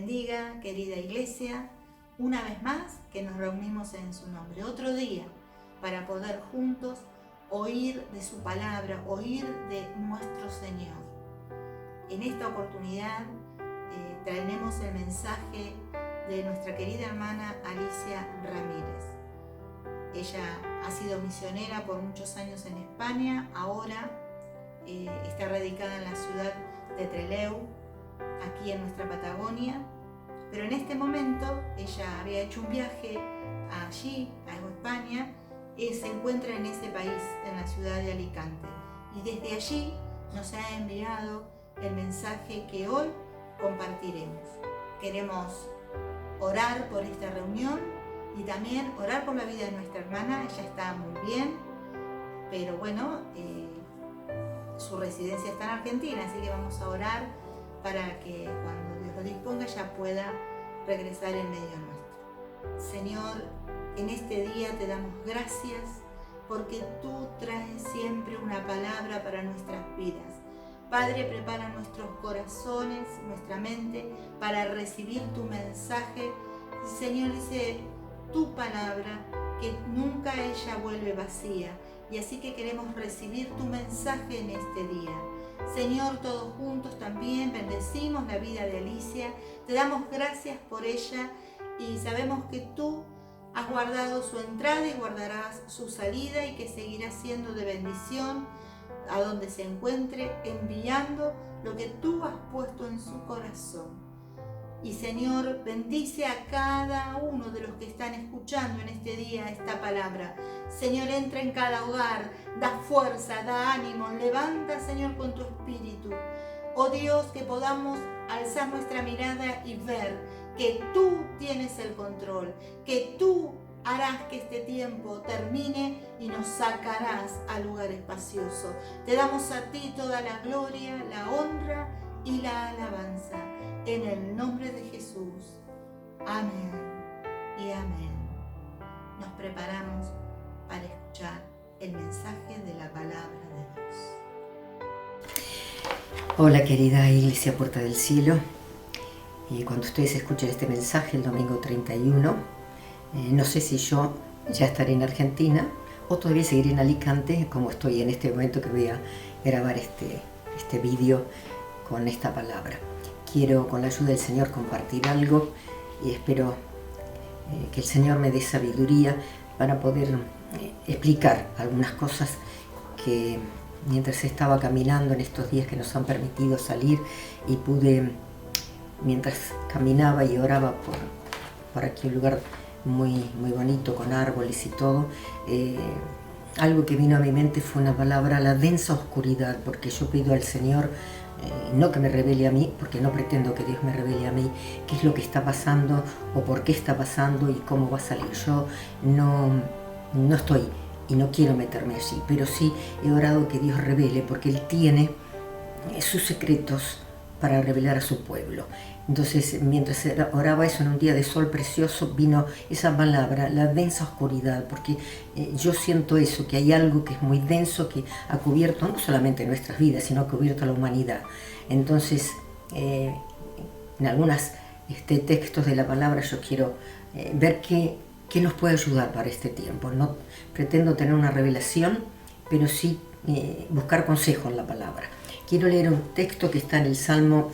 bendiga, querida iglesia, una vez más que nos reunimos en su nombre. Otro día para poder juntos oír de su palabra, oír de nuestro Señor. En esta oportunidad traeremos el mensaje de nuestra querida hermana Alicia Ramírez. Ella ha sido misionera por muchos años en España, ahora está radicada en la ciudad de Trelew, aquí en nuestra Patagonia, pero en este momento ella había hecho un viaje allí, a España, y se encuentra en ese país, en la ciudad de Alicante, y desde allí nos ha enviado el mensaje que hoy compartiremos. Queremos orar por esta reunión y también orar por la vida de nuestra hermana. Ella está muy bien, pero bueno, su residencia está en Argentina, así que vamos a orar para que cuando Dios lo disponga ella pueda regresar en medio nuestro. Señor, en este día te damos gracias porque tú traes siempre una palabra para nuestras vidas. Padre, prepara nuestros corazones, nuestra mente para recibir tu mensaje. Señor, dice tu palabra que nunca ella vuelve vacía, y así que queremos recibir tu mensaje en este día. Señor, todos juntos también bendecimos la vida de Alicia, te damos gracias por ella y sabemos que tú has guardado su entrada y guardarás su salida, y que seguirá siendo de bendición a donde se encuentre, enviando lo que tú has puesto en su corazón. Y Señor, bendice a cada uno de los que están escuchando en este día esta palabra. Señor, entra en cada hogar, da fuerza, da ánimo, levanta, Señor, con tu espíritu. Oh Dios, que podamos alzar nuestra mirada y ver que tú tienes el control, que tú harás que este tiempo termine y nos sacarás al lugar espacioso. Te damos a ti toda la gloria, la honra y la alabanza. En el nombre de Jesús. Amén y amén. Nos preparamos para escuchar el mensaje de la palabra de Dios. Hola querida Iglesia Puerta del Cielo. Y cuando ustedes escuchen este mensaje el domingo 31, no sé si yo ya estaré en Argentina o todavía seguiré en Alicante, como estoy en este momento que voy a grabar este vídeo con esta palabra. Quiero, con la ayuda del Señor, compartir algo y espero que el Señor me dé sabiduría para poder explicar algunas cosas que mientras estaba caminando en estos días que nos han permitido salir, y pude, mientras caminaba y oraba por aquí, un lugar muy bonito con árboles y todo, algo que vino a mi mente fue una palabra: la densa oscuridad, porque yo pido al Señor no que me revele a mí, porque no pretendo que Dios me revele a mí qué es lo que está pasando o por qué está pasando y cómo va a salir. Yo no estoy y no quiero meterme allí, pero sí he orado que Dios revele, porque Él tiene sus secretos para revelar a su pueblo. Entonces, mientras oraba eso en un día de sol precioso, vino esa palabra, la densa oscuridad, porque yo siento eso, que hay algo que es muy denso, que ha cubierto no solamente nuestras vidas, sino ha cubierto a la humanidad. Entonces, en algunos textos de la palabra yo quiero ver qué nos puede ayudar para este tiempo. No pretendo tener una revelación, pero sí buscar consejo en la palabra. Quiero leer un texto que está en el Salmo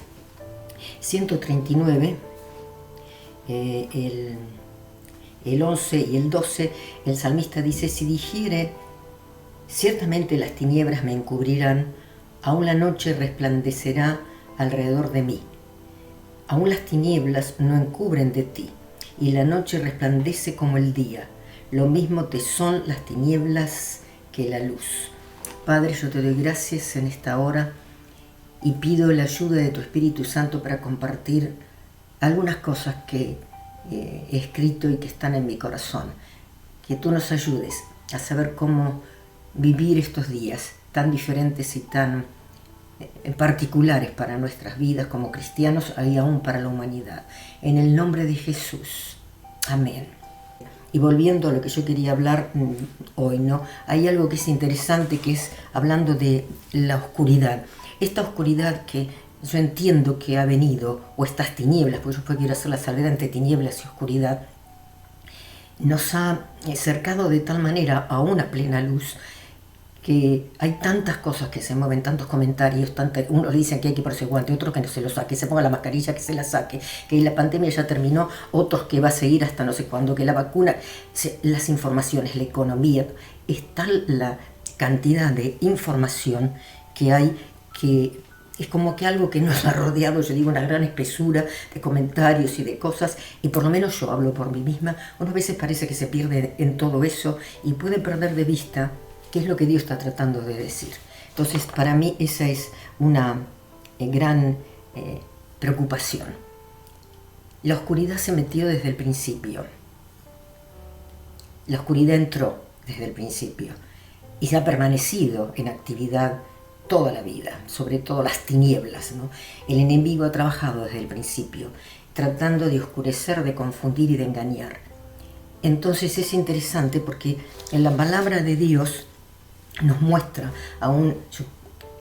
139, el 11 y el 12. El salmista dice: si dijere, ciertamente las tinieblas me encubrirán, aún la noche resplandecerá alrededor de mí. Aún las tinieblas no encubren de ti, y la noche resplandece como el día. Lo mismo te son las tinieblas que la luz. Padre, yo te doy gracias en esta hora y pido la ayuda de tu Espíritu Santo para compartir algunas cosas que he escrito y que están en mi corazón. Que tú nos ayudes a saber cómo vivir estos días tan diferentes y tan particulares para nuestras vidas como cristianos y aún para la humanidad. En el nombre de Jesús. Amén. Y volviendo a lo que yo quería hablar hoy, ¿no? Hay algo que es interesante, que es hablando de la oscuridad. Esta oscuridad que yo entiendo que ha venido, o estas tinieblas, porque yo quiero hacer la salvedad entre tinieblas y oscuridad, nos ha cercado de tal manera a una plena luz que hay tantas cosas que se mueven, tantos comentarios, unos dicen que hay que ponerse guante, otros que no se lo saque, se ponga la mascarilla, que se la saque, que la pandemia ya terminó, otros que va a seguir hasta no sé cuándo, que la vacuna, las informaciones, la economía, es tal la cantidad de información que hay que es como que algo que nos ha rodeado, yo digo, una gran espesura de comentarios y de cosas, y por lo menos yo hablo por mí misma, unas veces parece que se pierde en todo eso y puede perder de vista qué es lo que Dios está tratando de decir. Entonces, para mí esa es una gran preocupación. La oscuridad se metió desde el principio. La oscuridad entró desde el principio y se ha permanecido en actividad toda la vida, sobre todo las tinieblas, ¿no? El enemigo ha trabajado desde el principio, tratando de oscurecer, de confundir y de engañar. Entonces es interesante porque en la palabra de Dios nos muestra, yo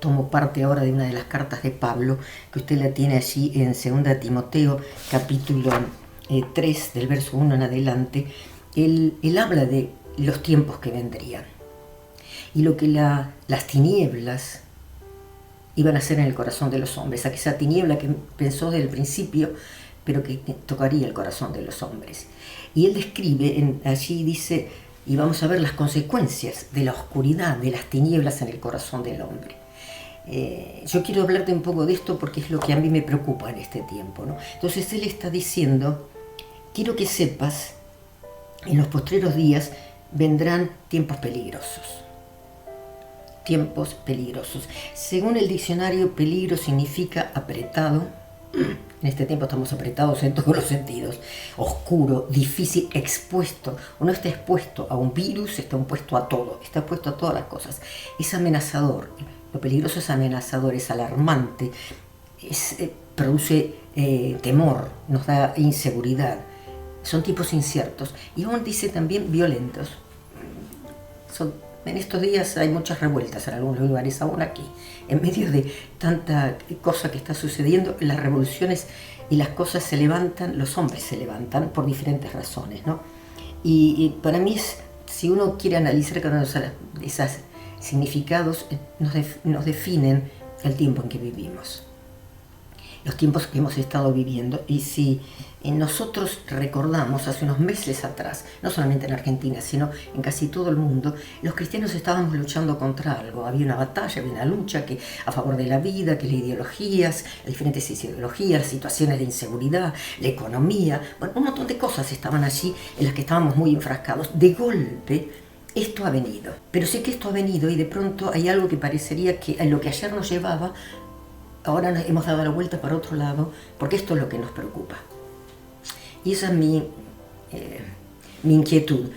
tomo parte ahora de una de las cartas de Pablo, que usted la tiene allí en 2 Timoteo, capítulo 3, del verso 1 en adelante. Él habla de los tiempos que vendrían y lo que las tinieblas iban a hacer en el corazón de los hombres, aquella tiniebla que pensó desde el principio, pero que tocaría el corazón de los hombres. Y él describe, allí dice, y vamos a ver las consecuencias de la oscuridad, de las tinieblas en el corazón del hombre. Yo quiero hablarte un poco de esto porque es lo que a mí me preocupa en este tiempo, ¿no? Entonces él está diciendo, quiero que sepas, en los postreros días vendrán tiempos peligrosos. Tiempos peligrosos. Según el diccionario, peligro significa apretado. En este tiempo estamos apretados en todos los sentidos. Oscuro, difícil, expuesto. Uno está expuesto a un virus, está expuesto a todo, está expuesto a todas las cosas. Es amenazador. Lo peligroso es amenazador, es alarmante, produce temor, nos da inseguridad. Son tipos inciertos. Y aún dice también violentos. En estos días hay muchas revueltas en algunos lugares, aún aquí. En medio de tanta cosa que está sucediendo, las revoluciones y las cosas se levantan, los hombres se levantan por diferentes razones, ¿no? Y para mí, si uno quiere analizar cada uno de esos significados, nos definen el tiempo en que vivimos, los tiempos que hemos estado viviendo. Y si nosotros recordamos hace unos meses atrás, no solamente en Argentina, sino en casi todo el mundo, los cristianos estábamos luchando contra algo. Había una batalla, había una lucha a favor de la vida, que las ideologías, las diferentes ideologías, las situaciones de inseguridad, la economía, bueno, un montón de cosas estaban allí en las que estábamos muy enfrascados. De golpe, esto ha venido. Pero sí que esto ha venido y de pronto hay algo que parecería que en lo que ayer nos llevaba, ahora nos hemos dado la vuelta para otro lado, porque esto es lo que nos preocupa. Y esa es mi inquietud,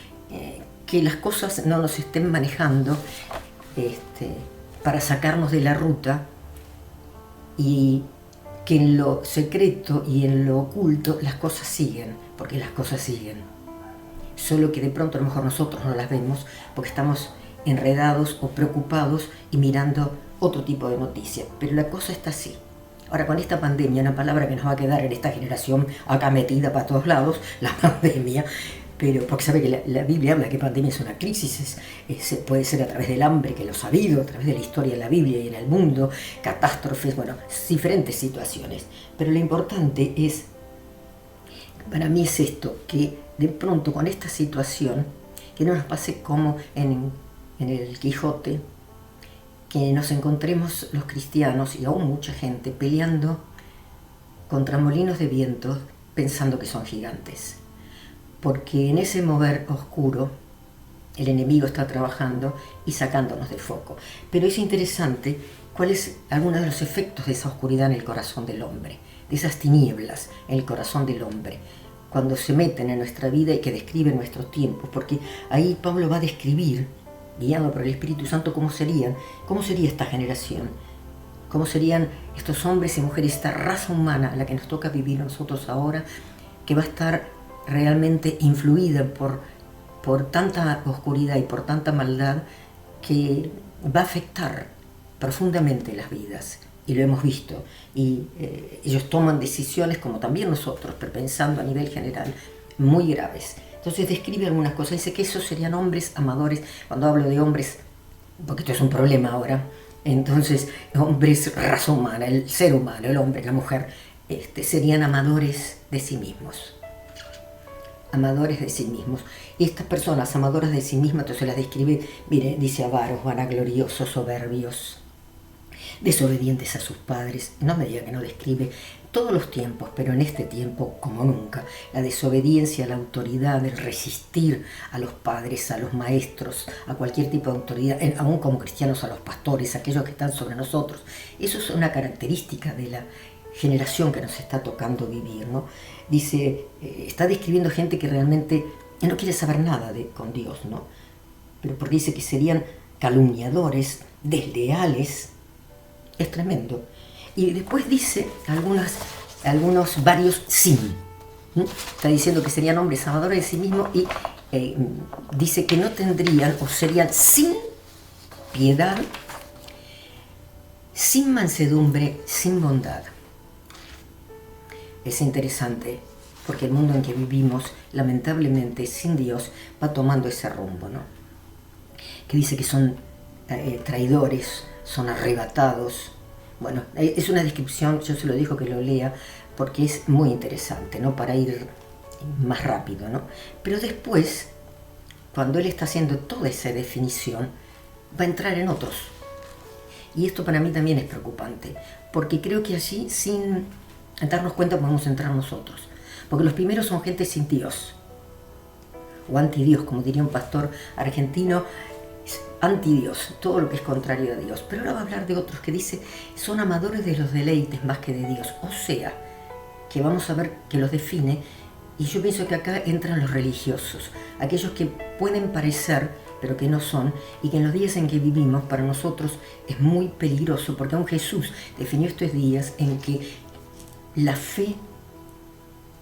que las cosas no nos estén manejando para sacarnos de la ruta, y que en lo secreto y en lo oculto las cosas siguen, porque las cosas siguen. Solo que de pronto a lo mejor nosotros no las vemos porque estamos enredados o preocupados y mirando otro tipo de noticias, pero la cosa está así. Ahora, con esta pandemia, una palabra que nos va a quedar en esta generación acá metida para todos lados, la pandemia, pero porque sabe que la Biblia habla que pandemia es una crisis, puede ser a través del hambre, que lo ha habido, a través de la historia en la Biblia y en el mundo, catástrofes, bueno, diferentes situaciones. Pero lo importante es, para mí es esto, que de pronto con esta situación, que no nos pase como en el Quijote, que nos encontremos los cristianos y aún mucha gente peleando contra molinos de viento pensando que son gigantes. Porque en ese mover oscuro el enemigo está trabajando y sacándonos del foco. Pero es interesante cuáles algunos de los efectos de esa oscuridad en el corazón del hombre, de esas tinieblas en el corazón del hombre, cuando se meten en nuestra vida y que describen nuestros tiempos. Porque ahí Pablo va a describir, guiado por el Espíritu Santo, cómo sería esta generación, cómo serían estos hombres y mujeres, esta raza humana a la que nos toca vivir nosotros ahora, que va a estar realmente influida por tanta oscuridad y por tanta maldad, que va a afectar profundamente las vidas y lo hemos visto, y ellos toman decisiones, como también nosotros, pero pensando a nivel general, muy graves. Entonces describe algunas cosas, dice que esos serían hombres amadores. Cuando hablo de hombres, porque esto es un problema ahora, entonces hombres, raza humana, el ser humano, el hombre, la mujer, serían amadores de sí mismos. Amadores de sí mismos. Y estas personas amadoras de sí mismas, entonces las describe, mire, dice avaros, vanagloriosos, soberbios, desobedientes a sus padres. No me diga que no describe todos los tiempos, pero en este tiempo como nunca, la desobediencia a la autoridad, el resistir a los padres, a los maestros, a cualquier tipo de autoridad, aún como cristianos a los pastores, aquellos que están sobre nosotros. Eso es una característica de la generación que nos está tocando vivir, ¿no? Dice, está describiendo gente que realmente no quiere saber nada con Dios, ¿no? Pero porque dice que serían calumniadores, desleales. Es tremendo. Y después dice varios sin. Está diciendo que serían hombres amadores de sí mismos y dice que no tendrían o serían sin piedad, sin mansedumbre, sin bondad. Es interesante porque el mundo en que vivimos, lamentablemente, sin Dios, va tomando ese rumbo, ¿no? Que dice que son traidores, son arrebatados. Bueno, es una descripción, yo se lo digo que lo lea, porque es muy interesante, ¿no? Para ir más rápido, ¿no? Pero después, cuando él está haciendo toda esa definición, va a entrar en otros. Y esto para mí también es preocupante, porque creo que allí, sin darnos cuenta, podemos entrar nosotros. Porque los primeros son gente sin Dios, o anti-Dios, como diría un pastor argentino, anti-Dios, todo lo que es contrario a Dios. Pero ahora va a hablar de otros que dice, son amadores de los deleites más que de Dios. O sea, que vamos a ver que los define, y yo pienso que acá entran los religiosos, aquellos que pueden parecer, pero que no son, y que en los días en que vivimos, para nosotros es muy peligroso, porque aún Jesús definió estos días en que la fe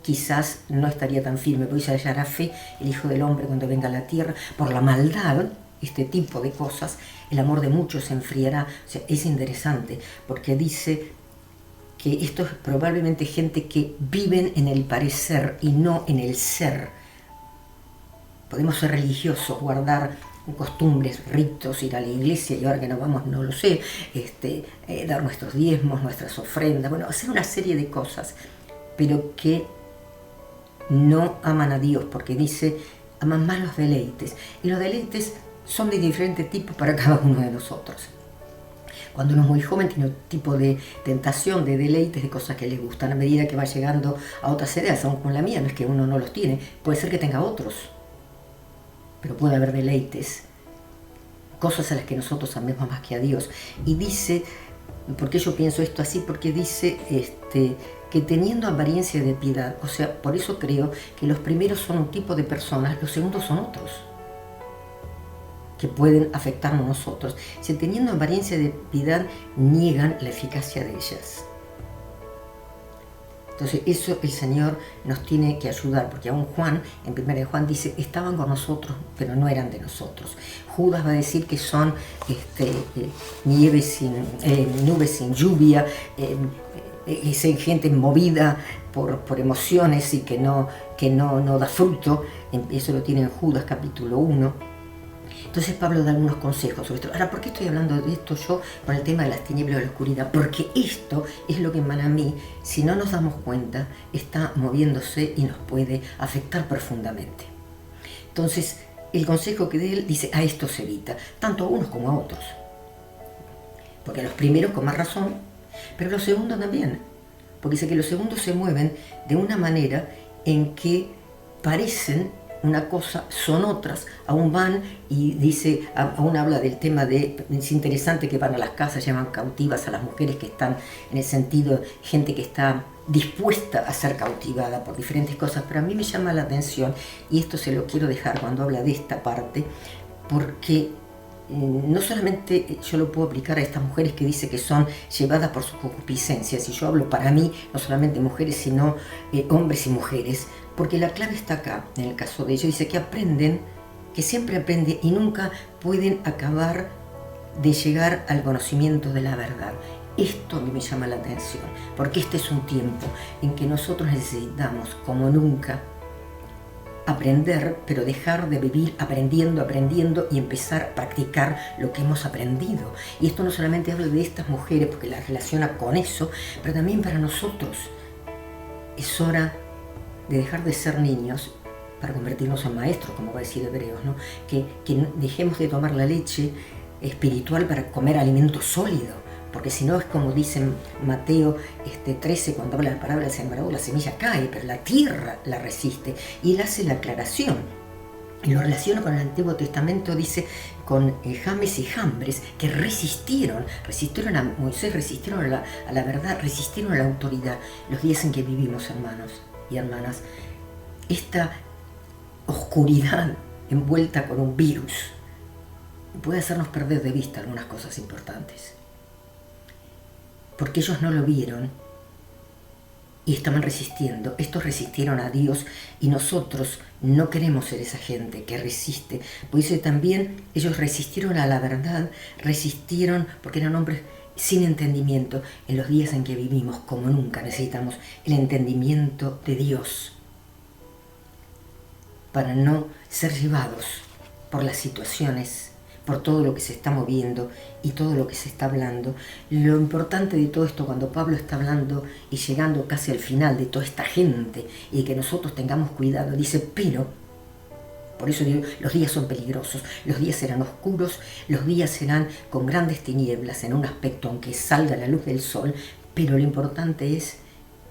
quizás no estaría tan firme, porque se hallará fe el Hijo del Hombre cuando venga a la tierra, por la maldad, este tipo de cosas, el amor de muchos se enfriará. O sea, es interesante, porque dice que esto es probablemente gente que viven en el parecer y no en el ser. Podemos ser religiosos, guardar costumbres, ritos, ir a la iglesia, y ahora que no vamos no lo sé, dar nuestros diezmos, nuestras ofrendas, bueno, hacer una serie de cosas, pero que no aman a Dios, porque dice, aman más los deleites, y los deleites son de diferente tipo para cada uno de nosotros. Cuando uno es muy joven tiene un tipo de tentación, de deleites, de cosas que le gustan. A medida que va llegando a otras edades, aún con la mía, no es que uno no los tiene, puede ser que tenga otros, pero puede haber deleites, cosas a las que nosotros amemos más que a Dios. Y dice, ¿por qué yo pienso esto así? Porque dice que teniendo apariencia de piedad, o sea, por eso creo que los primeros son un tipo de personas, los segundos son otros, que pueden afectarnos a nosotros. Si teniendo apariencia de piedad niegan la eficacia de ellas. Entonces eso el Señor nos tiene que ayudar, porque aún Juan, en 1 de Juan dice, estaban con nosotros, pero no eran de nosotros. Judas va a decir que son nubes sin lluvia, es gente movida por emociones y que no da fruto. Eso lo tiene en Judas capítulo 1. Entonces Pablo da algunos consejos sobre esto. Ahora, ¿por qué estoy hablando de esto yo con el tema de las tinieblas de la oscuridad? Porque esto es lo que para mí, si no nos damos cuenta, está moviéndose y nos puede afectar profundamente. Entonces, el consejo que de él dice, a esto se evita, tanto a unos como a otros. Porque a los primeros con más razón, pero a los segundos también. Porque dice que los segundos se mueven de una manera en que parecen una cosa, son otras, aún van y dice, aún habla del tema de, es interesante que van a las casas, llevan cautivas a las mujeres que están, en el sentido, gente que está dispuesta a ser cautivada por diferentes cosas, pero a mí me llama la atención, y esto se lo quiero dejar cuando habla de esta parte, porque no solamente yo lo puedo aplicar a estas mujeres que dice que son llevadas por sus concupiscencias, y yo hablo para mí, no solamente mujeres, sino hombres y mujeres, porque la clave está acá, en el caso de ellos, dice que aprenden, que siempre aprenden y nunca pueden acabar de llegar al conocimiento de la verdad. Esto a mí me llama la atención, porque este es un tiempo en que nosotros necesitamos, como nunca, aprender, pero dejar de vivir aprendiendo y empezar a practicar lo que hemos aprendido. Y esto no solamente habla de estas mujeres, porque las relaciona con eso, pero también para nosotros. Es hora de dejar de ser niños para convertirnos en maestros, como va a decir Hebreos, ¿no? Que dejemos de tomar la leche espiritual para comer alimento sólido. Porque si no es como dice Mateo 13, cuando habla la parábola del sembrador, la semilla cae, pero la tierra la resiste. Y él hace la aclaración. Y lo relaciona con el Antiguo Testamento, dice, con James y Jambres, que resistieron a Moisés, resistieron a la verdad, resistieron a la autoridad. Los días en que vivimos, hermanos y hermanas, esta oscuridad envuelta con un virus puede hacernos perder de vista algunas cosas importantes. Porque ellos no lo vieron y estaban resistiendo. Estos resistieron a Dios y nosotros no queremos ser esa gente que resiste. Por eso también ellos resistieron a la verdad, resistieron porque eran hombres sin entendimiento. En los días en que vivimos, como nunca, necesitamos el entendimiento de Dios para no ser llevados por las situaciones, por todo lo que se está moviendo y todo lo que se está hablando. Lo importante de todo esto, cuando Pablo está hablando y llegando casi al final de toda esta gente y que nosotros tengamos cuidado, dice, pero, por eso digo, los días son peligrosos, los días serán oscuros, los días serán con grandes tinieblas en un aspecto, aunque salga la luz del sol, pero lo importante es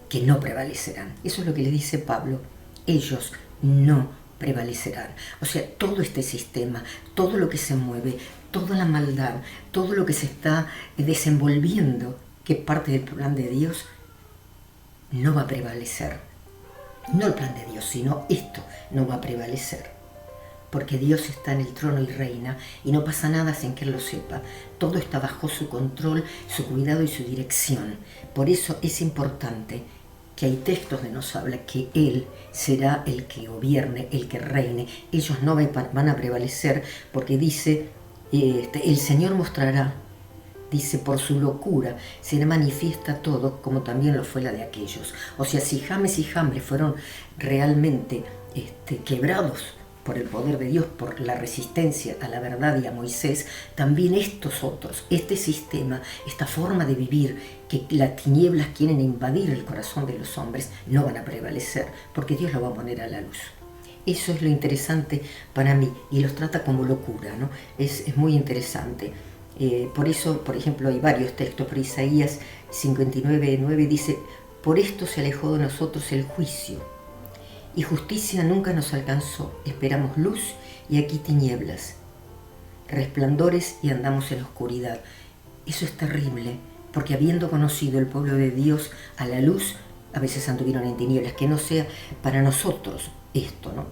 que no prevalecerán. Eso es lo que le dice Pablo, ellos no prevalecerán. O sea, todo este sistema, todo lo que se mueve, toda la maldad, todo lo que se está desenvolviendo, que es parte del plan de Dios, no va a prevalecer. No el plan de Dios, sino esto no va a prevalecer. Porque Dios está en el trono y reina, y no pasa nada sin que Él lo sepa. Todo está bajo su control, su cuidado y su dirección. Por eso es importante que hay textos donde nos habla que Él será el que gobierne, el que reine. Ellos no van a prevalecer porque dice, el Señor mostrará, dice, por su locura será manifiesta todo, como también lo fue la de aquellos. O sea, si James y Jambres fueron realmente quebrados por el poder de Dios, por la resistencia a la verdad y a Moisés, también estos otros, este sistema, esta forma de vivir, que las tinieblas quieren invadir el corazón de los hombres, no van a prevalecer, porque Dios lo va a poner a la luz. Eso es lo interesante para mí, y los trata como locura, ¿no? Es muy interesante. Por eso, por ejemplo, hay varios textos, pero Isaías 59:9 dice, por esto se alejó de nosotros el juicio, y justicia nunca nos alcanzó. Esperamos luz y aquí tinieblas, resplandores y andamos en la oscuridad. Eso es terrible, porque habiendo conocido el pueblo de Dios a la luz, a veces anduvieron en tinieblas. Que no sea para nosotros esto, ¿no?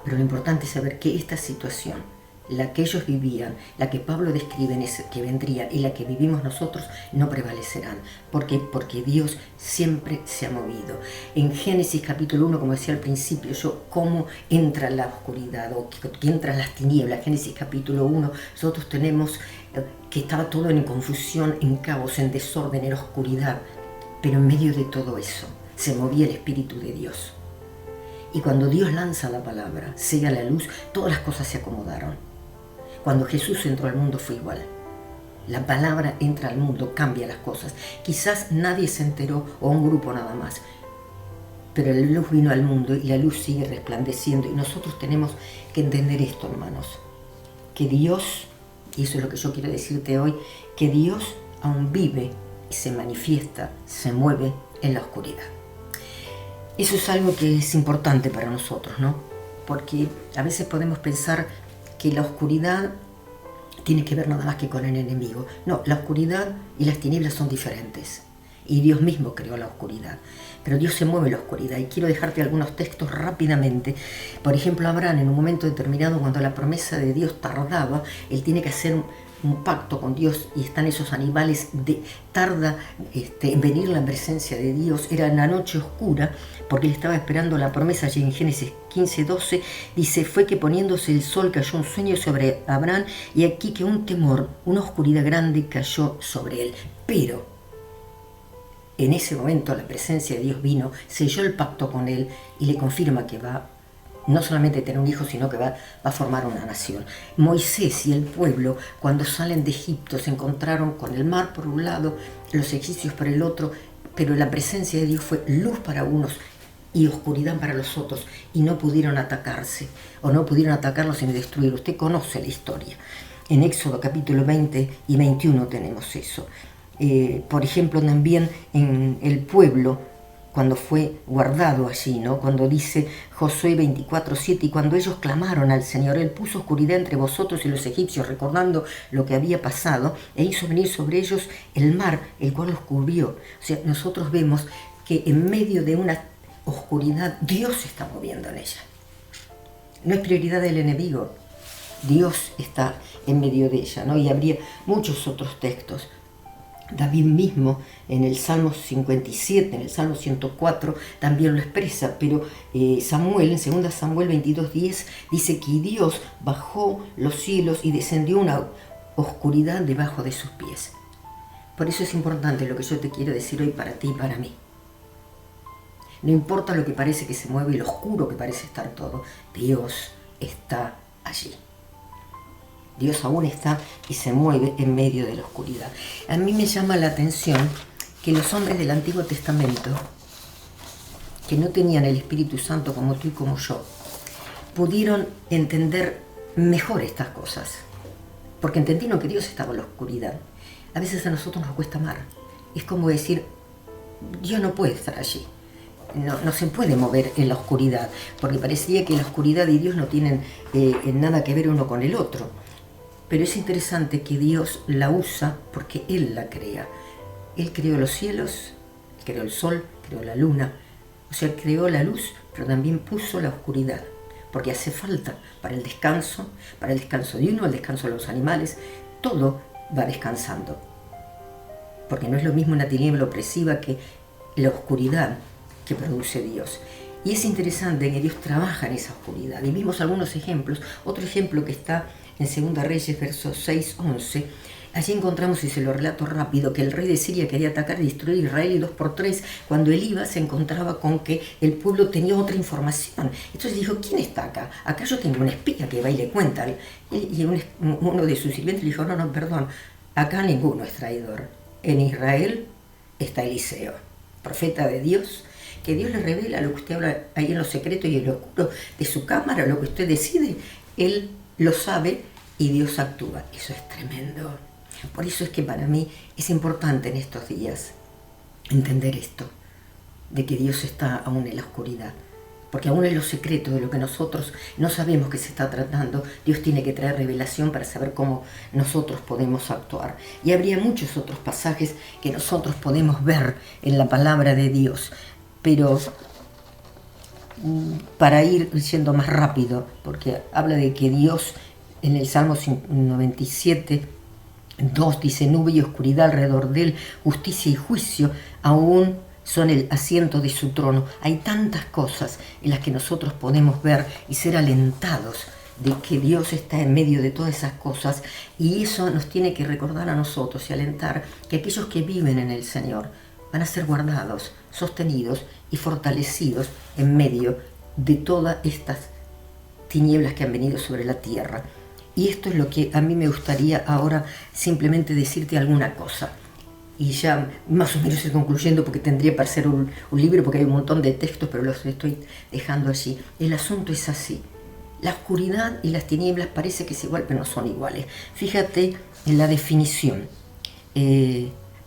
Pero lo importante es saber que esta situación, la que ellos vivían, la que Pablo describe en ese que vendría y la que vivimos nosotros, no prevalecerán. ¿Por qué? Porque Dios siempre se ha movido. En Génesis capítulo 1, como decía al principio, cómo entra la oscuridad o que entran las tinieblas. Génesis capítulo 1, nosotros tenemos que estaba todo en confusión, en caos, en desorden, en oscuridad. Pero en medio de todo eso se movía el Espíritu de Dios. Y cuando Dios lanza la palabra, sella la luz, todas las cosas se acomodaron. Cuando Jesús entró al mundo fue igual. La palabra entra al mundo, cambia las cosas. Quizás nadie se enteró, o un grupo nada más, pero la luz vino al mundo y la luz sigue resplandeciendo. Y nosotros tenemos que entender esto, hermanos, que Dios, y eso es lo que yo quiero decirte hoy, que Dios aún vive y se manifiesta, se mueve en la oscuridad. Eso es algo que es importante para nosotros, ¿no? Porque a veces podemos pensar que la oscuridad tiene que ver nada más que con el enemigo. No, la oscuridad y las tinieblas son diferentes. Y Dios mismo creó la oscuridad. Pero Dios se mueve en la oscuridad. Y quiero dejarte algunos textos rápidamente. Por ejemplo, Abraham, en un momento determinado, cuando la promesa de Dios tardaba, él tiene que hacer un pacto con Dios y están esos animales, tarda en venir la presencia de Dios. Era en la noche oscura porque él estaba esperando la promesa. Allí en Génesis 15:12 dice: fue que poniéndose el sol cayó un sueño sobre Abraham, y aquí que un temor, una oscuridad grande cayó sobre él. Pero en ese momento la presencia de Dios vino, selló el pacto con él y le confirma que va no solamente a tener un hijo, sino que va a formar una nación. Moisés y el pueblo, cuando salen de Egipto, se encontraron con el mar por un lado, los egipcios por el otro, pero la presencia de Dios fue luz para unos y oscuridad para los otros, y no pudieron atacarse, o no pudieron atacarlos ni destruir. Usted conoce la historia. En Éxodo capítulo 20 y 21 tenemos eso. Por ejemplo, también en el pueblo, cuando fue guardado allí, ¿no? Cuando dice Josué 24:7, y cuando ellos clamaron al Señor, Él puso oscuridad entre vosotros y los egipcios, recordando lo que había pasado, e hizo venir sobre ellos el mar, el cual los cubrió. O sea, nosotros vemos que en medio de una oscuridad, Dios se está moviendo en ella. No es prioridad del enemigo, Dios está en medio de ella, ¿no? Y habría muchos otros textos. David mismo en el Salmo 57, en el Salmo 104 también lo expresa, pero Samuel, en 2 Samuel 22:10, dice que Dios bajó los cielos y descendió una oscuridad debajo de sus pies. Por eso es importante lo que yo te quiero decir hoy para ti y para mí. No importa lo que parece que se mueve y lo oscuro que parece estar todo, Dios está allí. Dios aún está y se mueve en medio de la oscuridad. A mí me llama la atención que los hombres del Antiguo Testamento, que no tenían el Espíritu Santo como tú y como yo, pudieron entender mejor estas cosas, porque entendieron que Dios estaba en la oscuridad. A veces a nosotros nos cuesta amar. Es como decir, Dios no puede estar allí. No se puede mover en la oscuridad, porque parecía que la oscuridad y Dios no tienen nada que ver uno con el otro. Pero es interesante que Dios la usa porque Él la crea. Él creó los cielos, creó el sol, creó la luna. O sea, creó la luz, pero también puso la oscuridad. Porque hace falta para el descanso de uno, el descanso de los animales. Todo va descansando. Porque no es lo mismo una tiniebla opresiva que la oscuridad que produce Dios. Y es interesante que Dios trabaja en esa oscuridad. Y vimos algunos ejemplos. Otro ejemplo que está en 2 Reyes, versos 6-11, allí encontramos, y se lo relato rápido, que el rey de Siria quería atacar y destruir Israel, y 2x3, cuando él iba, se encontraba con que el pueblo tenía otra información. Entonces dijo, ¿quién está acá? Acá yo tengo una espía que va y le cuenta. Y uno de sus sirvientes le dijo, no, perdón, acá ninguno es traidor. En Israel está Eliseo, profeta de Dios, que Dios le revela lo que usted habla ahí en lo secreto y en lo oscuro de su cámara, lo que usted decide, Él lo sabe y Dios actúa. Eso es tremendo. Por eso es que para mí es importante en estos días entender esto, de que Dios está aún en la oscuridad. Porque aún en los secretos de lo que nosotros no sabemos que se está tratando, Dios tiene que traer revelación para saber cómo nosotros podemos actuar. Y habría muchos otros pasajes que nosotros podemos ver en la palabra de Dios. Pero para ir yendo más rápido, porque habla de que Dios en el Salmo 97:2 dice, nube y oscuridad alrededor de él, justicia y juicio aún son el asiento de su trono. Hay tantas cosas en las que nosotros podemos ver y ser alentados de que Dios está en medio de todas esas cosas, y eso nos tiene que recordar a nosotros y alentar que aquellos que viven en el Señor van a ser guardados, sostenidos y fortalecidos en medio de todas estas tinieblas que han venido sobre la tierra. Y esto es lo que a mí me gustaría ahora simplemente decirte alguna cosa. Y ya más o menos estoy concluyendo, porque tendría para ser un libro, porque hay un montón de textos, pero los estoy dejando allí. El asunto es así. La oscuridad y las tinieblas parece que es igual, pero no son iguales. Fíjate en la definición.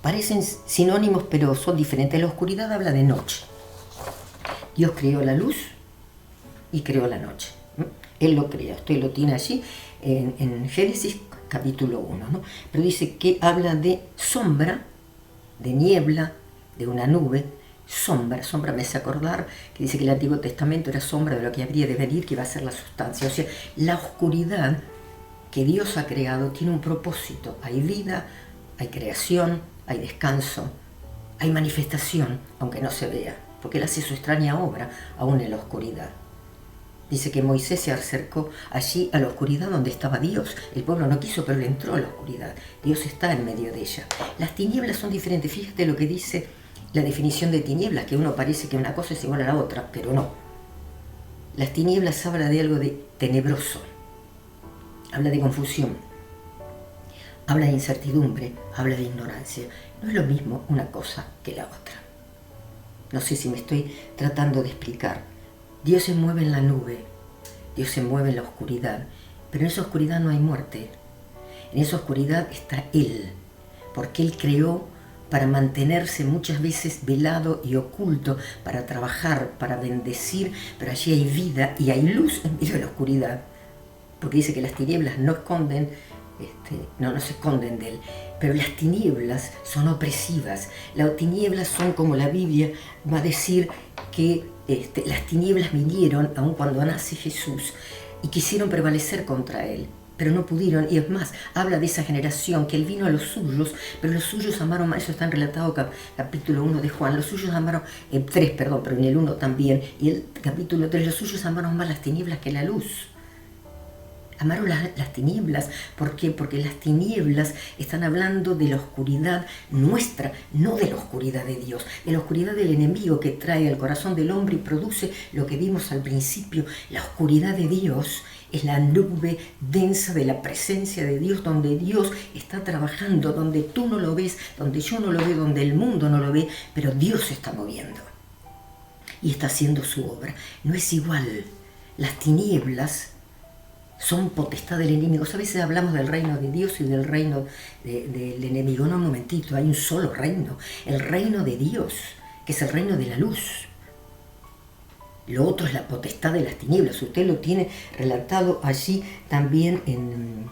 Parecen sinónimos, pero son diferentes. La oscuridad habla de noche. Dios creó la luz y creó la noche. Él lo crea. Usted lo tiene allí en Génesis capítulo 1, ¿no? Pero dice que habla de sombra, de niebla, de una nube. Sombra me hace acordar que dice que el Antiguo Testamento era sombra de lo que habría de venir, que iba a ser la sustancia. O sea, la oscuridad que Dios ha creado tiene un propósito. Hay vida, hay creación, hay descanso, hay manifestación, aunque no se vea, porque Él hace su extraña obra aún en la oscuridad. Dice que Moisés se acercó allí a la oscuridad donde estaba Dios. El pueblo no quiso, pero él entró a la oscuridad. Dios está en medio de ella. Las tinieblas son diferentes. Fíjate lo que dice la definición de tinieblas, que uno parece que una cosa es igual a la otra, pero no. Las tinieblas habla de algo de tenebroso, habla de confusión, habla de incertidumbre, habla de ignorancia. No es lo mismo una cosa que la otra. No sé si me estoy tratando de explicar. Dios se mueve en la nube, Dios se mueve en la oscuridad, pero en esa oscuridad no hay muerte. En esa oscuridad está Él, porque Él creó para mantenerse muchas veces velado y oculto, para trabajar, para bendecir, pero allí hay vida y hay luz en medio de la oscuridad, porque dice que las tinieblas no esconden, no se esconden de Él, pero las tinieblas son opresivas. Las tinieblas son como la Biblia va a decir que las tinieblas vinieron aun cuando nace Jesús y quisieron prevalecer contra Él, pero no pudieron. Y es más, habla de esa generación que Él vino a los suyos, pero los suyos amaron más. Eso está en relatado capítulo 1 de Juan. Los suyos amaron, 3, perdón, pero en el 1 también. Y el capítulo 3, los suyos amaron más las tinieblas que la luz. Amaron las tinieblas. ¿Por qué? Porque las tinieblas están hablando de la oscuridad nuestra, no de la oscuridad de Dios, de la oscuridad del enemigo que trae al corazón del hombre y produce lo que vimos al principio. La oscuridad de Dios es la nube densa de la presencia de Dios, donde Dios está trabajando, donde tú no lo ves, donde yo no lo veo, donde el mundo no lo ve, pero Dios se está moviendo y está haciendo su obra. No es igual. Las tinieblas son potestad del enemigo. A veces hablamos del reino de Dios y del reino del enemigo. No, un momentito, hay un solo reino, el reino de Dios, que es el reino de la luz. Lo otro es la potestad de las tinieblas. Usted lo tiene relatado allí también en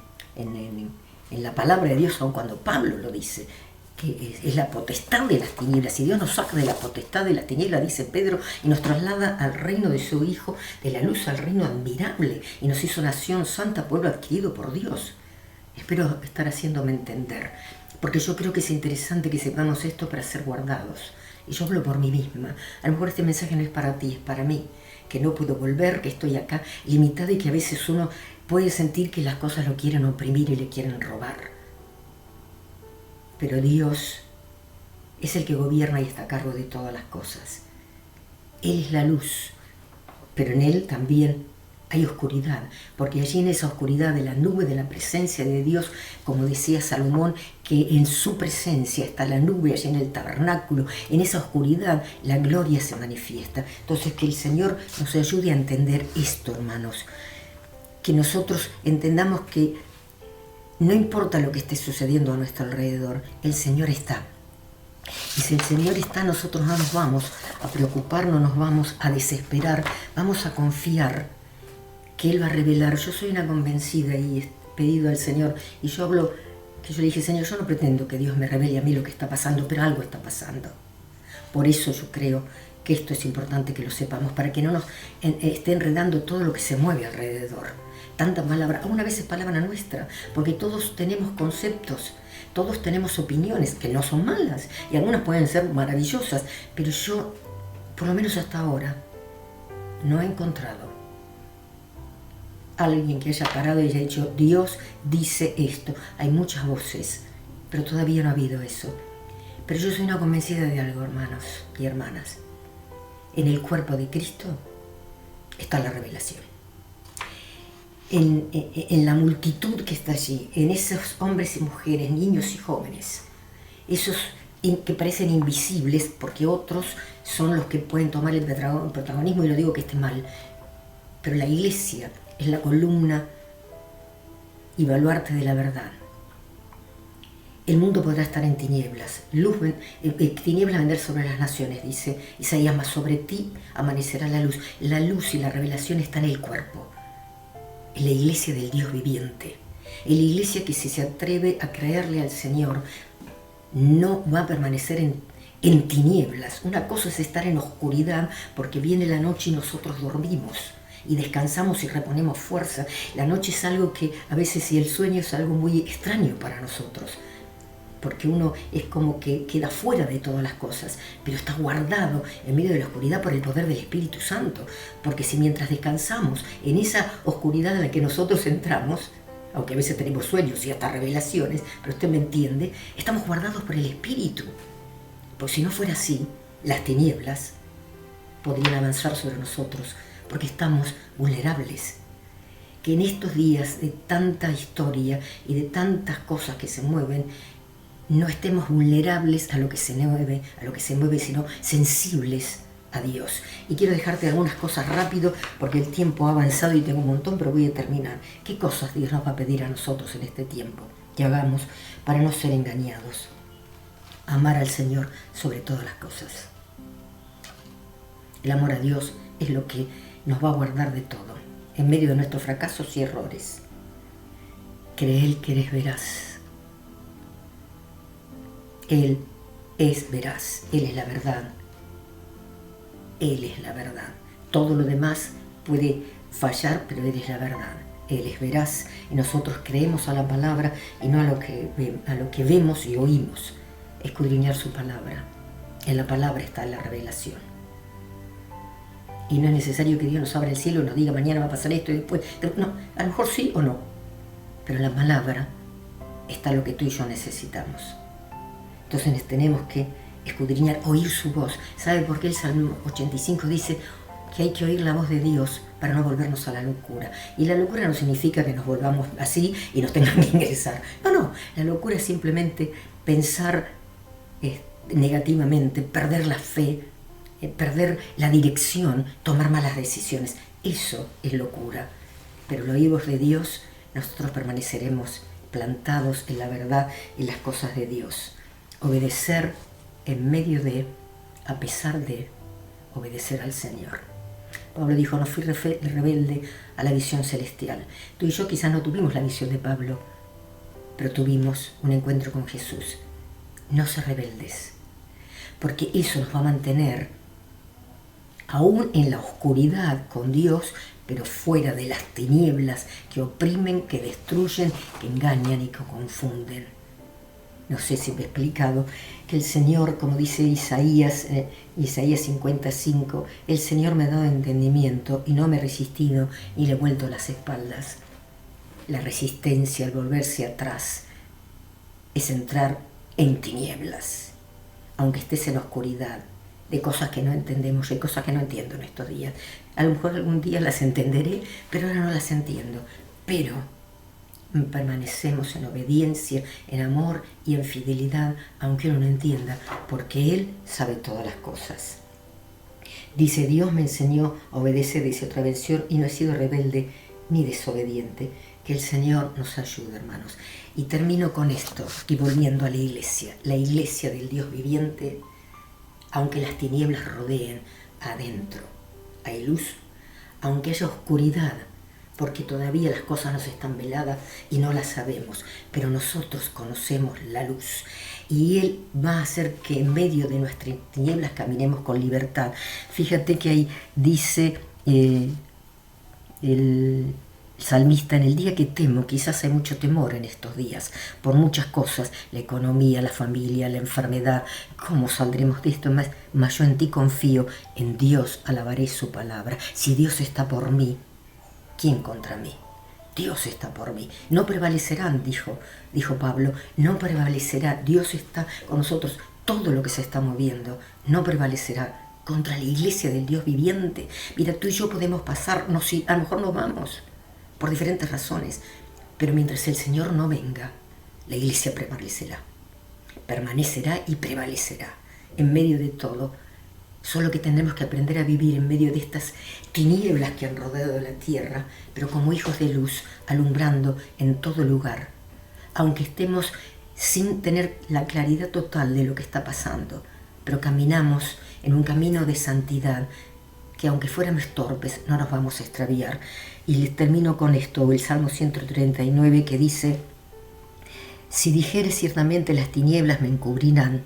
la palabra de Dios, aun cuando Pablo lo dice, que es la potestad de las tinieblas. Y Dios nos saca de la potestad de las tinieblas, dice Pedro, y nos traslada al reino de su Hijo, de la luz al reino admirable, y nos hizo nación santa, pueblo adquirido por Dios. Espero estar haciéndome entender, porque yo creo que es interesante que sepamos esto para ser guardados. Y yo hablo por mí misma. A lo mejor este mensaje no es para ti, es para mí, que no puedo volver, que estoy acá limitada y que a veces uno puede sentir que las cosas lo quieren oprimir y le quieren robar. Pero Dios es el que gobierna y está a cargo de todas las cosas. Él es la luz, pero en Él también hay oscuridad, porque allí en esa oscuridad de la nube de la presencia de Dios, como decía Salomón, que en su presencia está la nube, allí en el tabernáculo, en esa oscuridad la gloria se manifiesta. Entonces que el Señor nos ayude a entender esto, hermanos, que nosotros entendamos que no importa lo que esté sucediendo a nuestro alrededor, el Señor está. Y si el Señor está, nosotros no nos vamos a preocupar, no nos vamos a desesperar, vamos a confiar que Él va a revelar. Yo soy una convencida y he pedido al Señor, y yo hablo, que yo le dije, Señor, yo no pretendo que Dios me revele a mí lo que está pasando, pero algo está pasando. Por eso yo creo que esto es importante que lo sepamos, para que no nos esté enredando todo lo que se mueve alrededor. Tanta palabra, alguna vez es palabra nuestra, porque todos tenemos conceptos, todos tenemos opiniones que no son malas y algunas pueden ser maravillosas, pero yo, por lo menos hasta ahora, no he encontrado alguien que haya parado y haya dicho, Dios dice esto. Hay muchas voces, pero todavía no ha habido eso. Pero yo soy una convencida de algo, hermanos y hermanas. En el cuerpo de Cristo está la revelación. En la multitud que está allí, en esos hombres y mujeres, niños y jóvenes, esos que parecen invisibles, porque otros son los que pueden tomar el protagonismo, y no digo que esté mal, pero la iglesia es la columna y baluarte de la verdad. El mundo podrá estar en tinieblas, tinieblas vendrán sobre las naciones, dice Isaías, mas sobre ti amanecerá la luz. La luz y la revelación está en el cuerpo, en la iglesia del Dios viviente, en la iglesia que si se atreve a creerle al Señor, no va a permanecer en tinieblas. Una cosa es estar en oscuridad porque viene la noche y nosotros dormimos. y descansamos y reponemos fuerza. La noche es algo que a veces, y el sueño es algo muy extraño para nosotros, porque uno es como que queda fuera de todas las cosas, pero está guardado en medio de la oscuridad por el poder del Espíritu Santo. Porque si mientras descansamos en esa oscuridad en la que nosotros entramos, aunque a veces tenemos sueños y hasta revelaciones, pero usted me entiende, estamos guardados por el Espíritu. Pues si no fuera así, las tinieblas podrían avanzar sobre nosotros, porque estamos vulnerables. Que en estos días de tanta historia y de tantas cosas que se mueven, no estemos vulnerables a lo que se mueve, sino sensibles a Dios. Y quiero dejarte algunas cosas rápido, porque el tiempo ha avanzado y tengo un montón, pero voy a terminar. ¿Qué cosas Dios nos va a pedir a nosotros en este tiempo que hagamos para no ser engañados? Amar al Señor sobre todas las cosas. El amor a Dios es lo que nos va a guardar de todo, en medio de nuestros fracasos y errores. Cree que eres veraz. Él es veraz, Él es la verdad. Él es la verdad. Todo lo demás puede fallar, pero Él es la verdad. Él es veraz y nosotros creemos a la palabra y no a lo que vemos y oímos. Escudriñar su palabra. En la palabra está la revelación. Y no es necesario que Dios nos abra el cielo y nos diga mañana va a pasar esto y después. No, a lo mejor sí o no. Pero en la palabra está lo que tú y yo necesitamos. Entonces tenemos que escudriñar, oír su voz. ¿Sabe por qué el Salmo 85 dice que hay que oír la voz de Dios para no volvernos a la locura? Y la locura no significa que nos volvamos así y nos tengan que ingresar. No, la locura es simplemente pensar negativamente, perder la fe, perder la dirección, tomar malas decisiones. Eso es locura. Pero lo oímos de Dios, nosotros permaneceremos plantados en la verdad y las cosas de Dios. Obedecer en medio de, a pesar de, obedecer al Señor. Pablo dijo, no fui rebelde a la visión celestial. Tú y yo quizás no tuvimos la visión de Pablo, pero tuvimos un encuentro con Jesús. No ser rebeldes, porque eso nos va a mantener aún en la oscuridad con Dios, pero fuera de las tinieblas que oprimen, que destruyen, que engañan y que confunden. No sé si me he explicado que el Señor, como dice Isaías 55, el Señor me ha dado entendimiento y no me he resistido y le he vuelto las espaldas. La resistencia al volverse atrás es entrar en tinieblas, aunque estés en la oscuridad, de cosas que no entendemos. Hay cosas que no entiendo en estos días. A lo mejor algún día las entenderé, pero ahora no las entiendo. Pero permanecemos en obediencia, en amor y en fidelidad, aunque uno no entienda, porque Él sabe todas las cosas. Dice, Dios me enseñó a obedecer, dice otra versión, y no he sido rebelde ni desobediente. Que el Señor nos ayude, hermanos. Y termino con esto, y volviendo a la iglesia del Dios viviente, aunque las tinieblas rodeen, adentro hay luz, aunque haya oscuridad, porque todavía las cosas nos están veladas y no las sabemos, pero nosotros conocemos la luz y Él va a hacer que en medio de nuestras tinieblas caminemos con libertad. Fíjate que ahí dice el salmista, en el día que temo, quizás hay mucho temor en estos días, por muchas cosas, la economía, la familia, la enfermedad, ¿cómo saldremos de esto? Mas yo en ti confío, en Dios alabaré su palabra. Si Dios está por mí, ¿quién contra mí? Dios está por mí. No prevalecerán, dijo Pablo, no prevalecerá. Dios está con nosotros. Todo lo que se está moviendo no prevalecerá contra la iglesia del Dios viviente. Mira, tú y yo podemos pasarnos, sí, a lo mejor no vamos, por diferentes razones, pero mientras el Señor no venga, la iglesia permanecerá y prevalecerá en medio de todo. Solo que tendremos que aprender a vivir en medio de estas tinieblas que han rodeado la tierra, pero como hijos de luz, alumbrando en todo lugar, aunque estemos sin tener la claridad total de lo que está pasando, pero caminamos en un camino de santidad, que aunque fuéramos torpes, no nos vamos a extraviar. Y les termino con esto, el Salmo 139, que dice, si dijere ciertamente las tinieblas me encubrirán,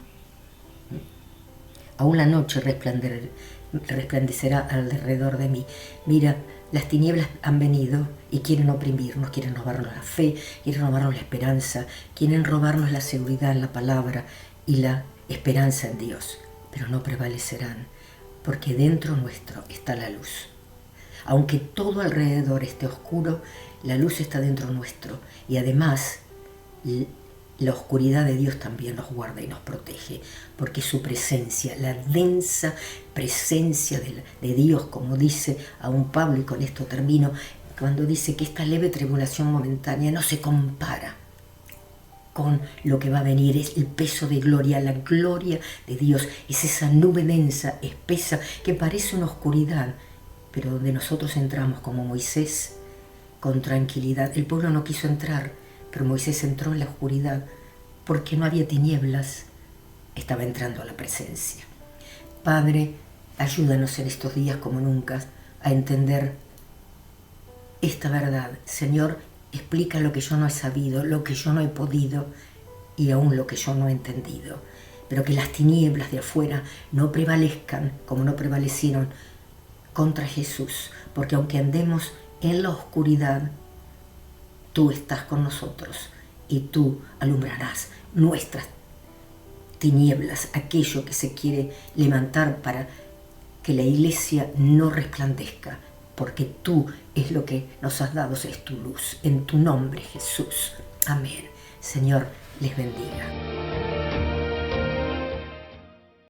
aún la noche resplandecerá alrededor de mí. Mira, las tinieblas han venido y quieren oprimirnos, quieren robarnos la fe, quieren robarnos la esperanza, quieren robarnos la seguridad en la palabra y la esperanza en Dios. Pero no prevalecerán, porque dentro nuestro está la luz. Aunque todo alrededor esté oscuro, la luz está dentro nuestro y además la oscuridad de Dios también nos guarda y nos protege, porque su presencia, la densa presencia de Dios, como dice aún Pablo, y con esto termino, cuando dice que esta leve tribulación momentánea no se compara con lo que va a venir, es el peso de gloria, la gloria de Dios, es esa nube densa, espesa, que parece una oscuridad, pero donde nosotros entramos como Moisés, con tranquilidad. El pueblo no quiso entrar, pero Moisés entró en la oscuridad, porque no había tinieblas, estaba entrando a la presencia. Padre, ayúdanos en estos días como nunca a entender esta verdad. Señor, explica lo que yo no he sabido, lo que yo no he podido y aún lo que yo no he entendido. Pero que las tinieblas de afuera no prevalezcan como no prevalecieron contra Jesús, porque aunque andemos en la oscuridad, tú estás con nosotros y tú alumbrarás nuestras tinieblas, aquello que se quiere levantar para que la iglesia no resplandezca, porque tú es lo que nos has dado, es tu luz. En tu nombre, Jesús. Amén. Señor, les bendiga.